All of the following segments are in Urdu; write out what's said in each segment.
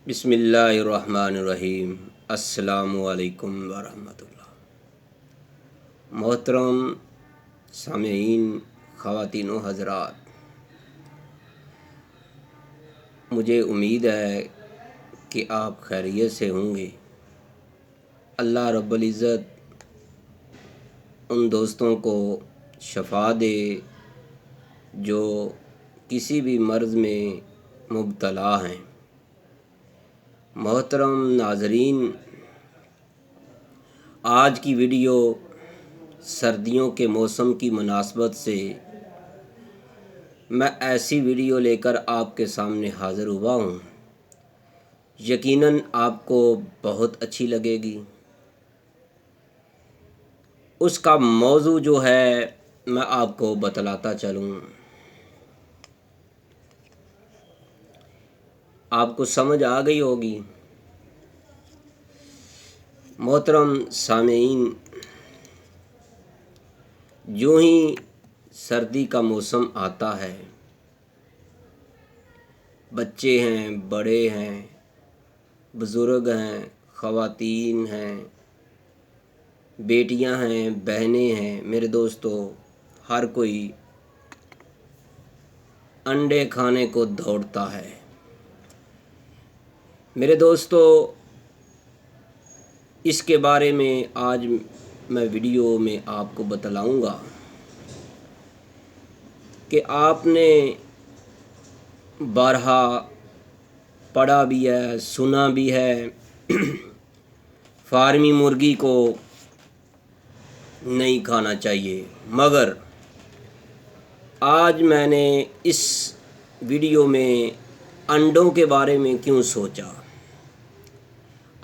بسم اللہ الرحمن الرحیم۔ السلام علیکم ورحمۃ اللہ۔ محترم سامعین، خواتین و حضرات، مجھے امید ہے کہ آپ خیریت سے ہوں گے۔ اللہ رب العزت ان دوستوں کو شفا دے جو کسی بھی مرض میں مبتلا ہیں۔ محترم ناظرین، آج کی ویڈیو سردیوں کے موسم کی مناسبت سے میں ایسی ویڈیو لے کر آپ کے سامنے حاضر ہوا ہوں۔ یقیناً آپ کو بہت اچھی لگے گی۔ اس کا موضوع جو ہے میں آپ کو بتلاتا چلوں، آپ کو سمجھ آ گئی ہوگی۔ محترم سامعین، جو ہی سردی کا موسم آتا ہے، بچے ہیں، بڑے ہیں، بزرگ ہیں، خواتین ہیں، بیٹیاں ہیں، بہنیں ہیں، میرے دوستو، ہر کوئی انڈے کھانے کو دوڑتا ہے۔ میرے دوستو، اس کے بارے میں آج میں ویڈیو میں آپ کو بتلاؤں گا کہ آپ نے بارہا پڑھا بھی ہے، سنا بھی ہے، فارمی مرغی کو نہیں کھانا چاہیے، مگر آج میں نے اس ویڈیو میں انڈوں کے بارے میں کیوں سوچا۔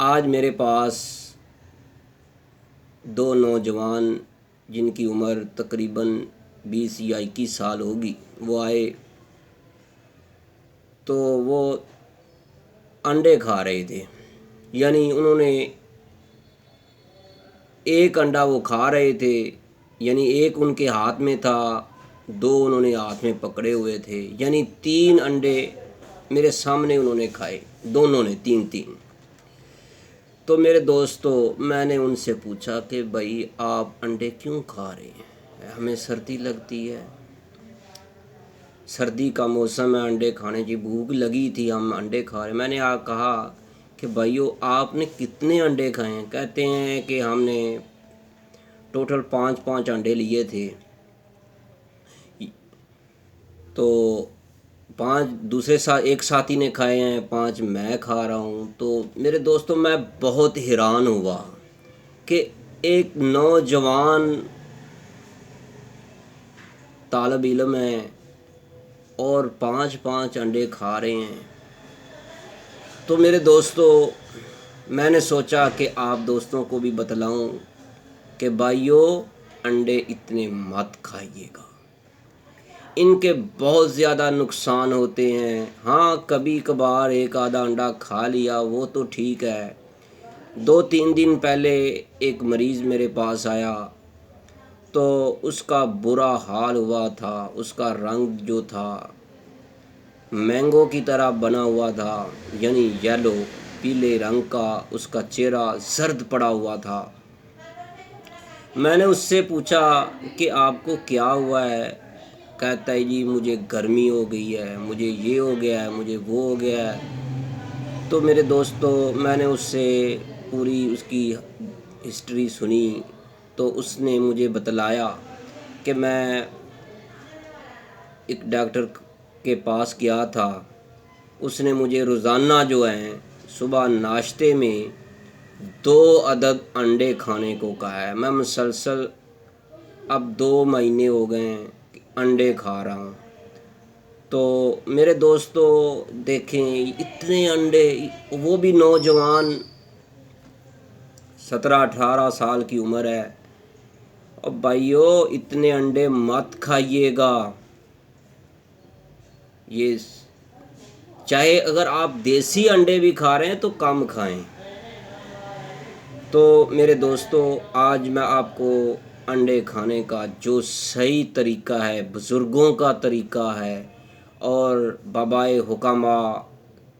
آج میرے پاس دو نوجوان جن کی عمر تقریباً 20 یا 21 سال ہوگی، وہ آئے تو وہ انڈے کھا رہے تھے، یعنی انہوں نے ایک انڈا وہ کھا رہے تھے، یعنی ایک ان کے ہاتھ میں تھا، دو انہوں نے ہاتھ میں پکڑے ہوئے تھے، یعنی 3 انڈے میرے سامنے انہوں نے کھائے، دونوں نے 3۔ تو میرے دوستو، میں نے ان سے پوچھا کہ بھائی آپ انڈے کیوں کھا رہے ہیں؟ ہمیں سردی لگتی ہے، سردی کا موسم ہے، انڈے کھانے کی بھوک لگی تھی، ہم انڈے کھا رہے ہیں۔ میں نے کہا کہ بھائیو آپ نے کتنے انڈے کھائے ہیں؟ کہتے ہیں کہ ہم نے ٹوٹل 5 انڈے لیے تھے، تو 5 دوسرے ایک ساتھی نے کھائے ہیں، 5 میں کھا رہا ہوں۔ تو میرے دوستوں، میں بہت حیران ہوا کہ ایک نوجوان طالب علم ہے اور 5 انڈے کھا رہے ہیں۔ تو میرے دوستو، میں نے سوچا کہ آپ دوستوں کو بھی بتلاؤں کہ بھائیو انڈے اتنے مت کھائیے گا، ان کے بہت زیادہ نقصان ہوتے ہیں۔ ہاں، کبھی کبھار ایک آدھا انڈا کھا لیا وہ تو ٹھیک ہے۔ 2-3 دن پہلے ایک مریض میرے پاس آیا تو اس کا برا حال ہوا تھا، اس کا رنگ جو تھا مینگو کی طرح بنا ہوا تھا، یعنی یلو پیلے رنگ کا، اس کا چہرہ زرد پڑا ہوا تھا۔ میں نے اس سے پوچھا کہ آپ کو کیا ہوا ہے؟ کہتا ہے جی مجھے گرمی ہو گئی ہے، مجھے یہ ہو گیا ہے، مجھے وہ ہو گیا ہے۔ تو میرے دوستو، میں نے اس سے پوری اس کی ہسٹری سنی تو اس نے مجھے بتلایا کہ میں ایک ڈاکٹر کے پاس گیا تھا، اس نے مجھے روزانہ جو ہیں صبح ناشتے میں 2 عدد انڈے کھانے کو کہا ہے۔ میں مسلسل اب 2 مہینے ہو گئے ہیں کہ انڈے کھا رہا ہوں۔ تو میرے دوستو دیکھیں، اتنے انڈے، وہ بھی نوجوان، 17-18 سال کی عمر ہے۔ اور بھائیو اتنے انڈے مت کھائیے گا، یہ چاہے اگر آپ دیسی انڈے بھی کھا رہے ہیں تو کم کھائیں۔ تو میرے دوستو، آج میں آپ کو انڈے کھانے کا جو صحیح طریقہ ہے، بزرگوں کا طریقہ ہے اور بابائے حکماء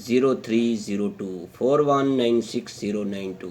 0302419692।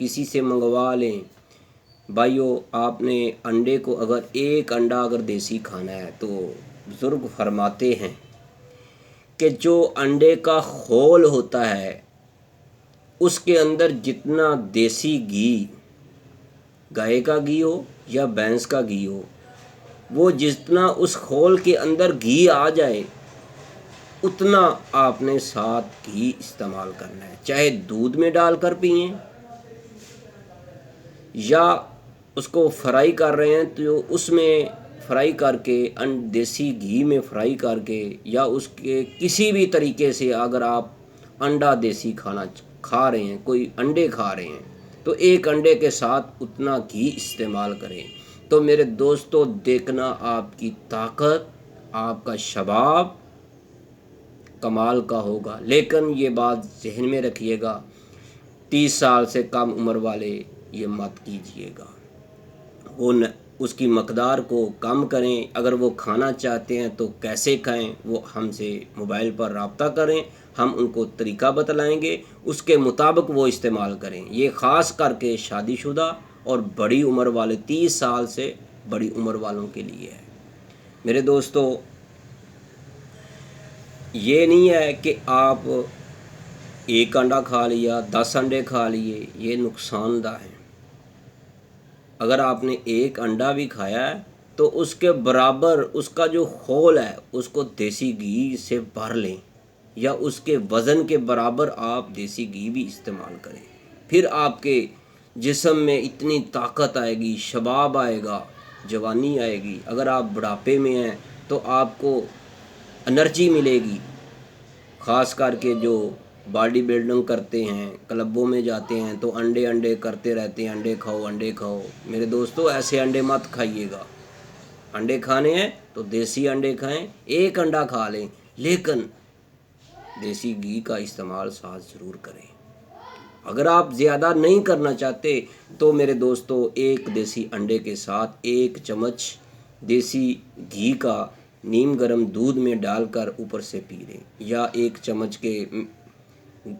کسی سے منگوا لیں۔ بھائیو، آپ نے انڈے کو اگر ایک انڈا اگر دیسی کھانا ہے تو بزرگ فرماتے ہیں کہ جو انڈے کا خول ہوتا ہے اس کے اندر جتنا دیسی گھی، گائے کا گھی ہو یا بھینس کا گھی ہو، وہ جتنا اس خول کے اندر گھی آ جائے اتنا آپ نے ساتھ گھی استعمال کرنا ہے، چاہے دودھ میں ڈال کر پئیں یا اس کو فرائی کر رہے ہیں تو اس میں فرائی کر کے دیسی گھی میں فرائی کر کے، یا اس کے کسی بھی طریقے سے اگر آپ انڈا دیسی کھانا کھا رہے ہیں، کوئی انڈے کھا رہے ہیں تو ایک انڈے کے ساتھ اتنا گھی استعمال کریں۔ تو میرے دوستو، دیکھنا آپ کی طاقت، آپ کا شباب کمال کا ہوگا۔ لیکن یہ بات ذہن میں رکھیے گا، 30 سال سے کم عمر والے یہ مت کیجیے گا، وہ اس کی مقدار کو کم کریں۔ اگر وہ کھانا چاہتے ہیں تو کیسے کھائیں، وہ ہم سے موبائل پر رابطہ کریں، ہم ان کو طریقہ بتلائیں گے، اس کے مطابق وہ استعمال کریں۔ یہ خاص کر کے شادی شدہ اور بڑی عمر والے، 30 سال سے بڑی عمر والوں کے لیے ہے۔ میرے دوستو، یہ نہیں ہے کہ آپ ایک انڈا کھا لیا، 10 انڈے کھا لیے، یہ نقصان دہ ہے۔ اگر آپ نے ایک انڈا بھی کھایا ہے تو اس کے برابر اس کا جو خول ہے اس کو دیسی گھی سے بھر لیں، یا اس کے وزن کے برابر آپ دیسی گھی بھی استعمال کریں۔ پھر آپ کے جسم میں اتنی طاقت آئے گی، شباب آئے گا، جوانی آئے گی۔ اگر آپ بڑھاپے میں ہیں تو آپ کو انرجی ملے گی۔ خاص کر کے جو باڈی بلڈنگ کرتے ہیں، کلبوں میں جاتے ہیں تو انڈے کرتے رہتے ہیں، انڈے کھاؤ انڈے کھاؤ۔ میرے دوستو، ایسے انڈے مت کھائیے گا۔ انڈے کھانے ہیں تو دیسی انڈے کھائیں، ایک انڈا کھا لیں، لیکن دیسی گھی کا استعمال ساتھ ضرور کریں۔ اگر آپ زیادہ نہیں کرنا چاہتے تو میرے دوستو، ایک دیسی انڈے کے ساتھ 1 چمچ دیسی گھی کا نیم گرم دودھ میں ڈال کر اوپر سے پی لیں، یا 1 چمچ کے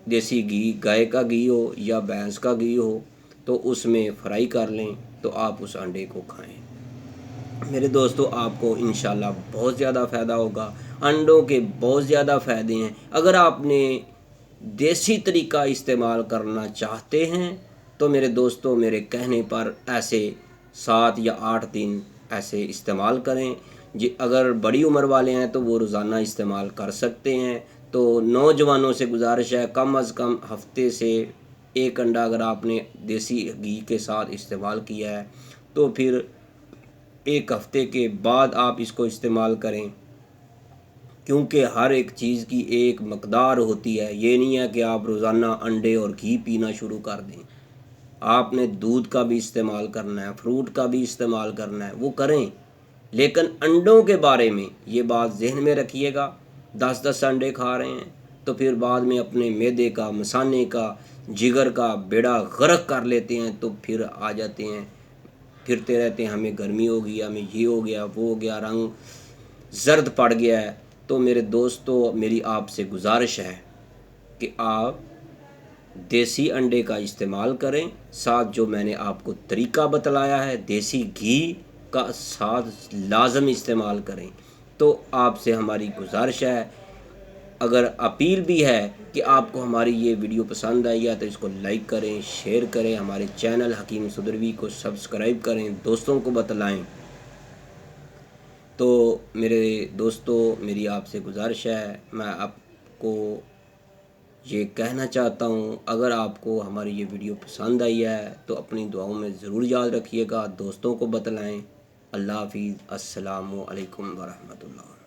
دیسی گھی، گائے کا گھی ہو یا بھینس کا گھی ہو تو اس میں فرائی کر لیں تو آپ اس انڈے کو کھائیں۔ میرے دوستو، آپ کو انشاءاللہ بہت زیادہ فائدہ ہوگا۔ انڈوں کے بہت زیادہ فائدے ہیں۔ اگر آپ نے دیسی طریقہ استعمال کرنا چاہتے ہیں تو میرے دوستو، میرے کہنے پر ایسے 7 یا 8 دن ایسے استعمال کریں۔ اگر بڑی عمر والے ہیں تو وہ روزانہ استعمال کر سکتے ہیں۔ تو نوجوانوں سے گزارش ہے، کم از کم ہفتے سے 1 انڈا اگر آپ نے دیسی گھی کے ساتھ استعمال کیا ہے تو پھر 1 ہفتے کے بعد آپ اس کو استعمال کریں، کیونکہ ہر ایک چیز کی ایک مقدار ہوتی ہے۔ یہ نہیں ہے کہ آپ روزانہ انڈے اور گھی پینا شروع کر دیں۔ آپ نے دودھ کا بھی استعمال کرنا ہے، فروٹ کا بھی استعمال کرنا ہے، وہ کریں، لیکن انڈوں کے بارے میں یہ بات ذہن میں رکھیے گا۔ 10 انڈے کھا رہے ہیں تو پھر بعد میں اپنے معدے کا، مثانے کا، جگر کا بیڑا غرق کر لیتے ہیں، تو پھر آ جاتے ہیں، پھرتے رہتے ہیں، ہمیں گرمی ہو گئی، ہمیں یہ ہو گیا، وہ ہو گیا، رنگ زرد پڑ گیا ہے۔ تو میرے دوستو، میری آپ سے گزارش ہے کہ آپ دیسی انڈے کا استعمال کریں، ساتھ جو میں نے آپ کو طریقہ بتلایا ہے دیسی گھی کا ساتھ لازم استعمال کریں۔ تو آپ سے ہماری گزارش ہے، اگر اپیل بھی ہے کہ آپ کو ہماری یہ ویڈیو پسند آئی ہے تو اس کو لائک کریں، شیئر کریں، ہمارے چینل حکیم سدروی کو سبسکرائب کریں، دوستوں کو بتلائیں۔ تو میرے دوستو، میری آپ سے گزارش ہے، میں آپ کو یہ کہنا چاہتا ہوں، اگر آپ کو ہماری یہ ویڈیو پسند آئی ہے تو اپنی دعاؤں میں ضرور یاد رکھیے گا، دوستوں کو بتلائیں۔ اللہ حافظ، السلام علیکم ورحمۃ اللہ۔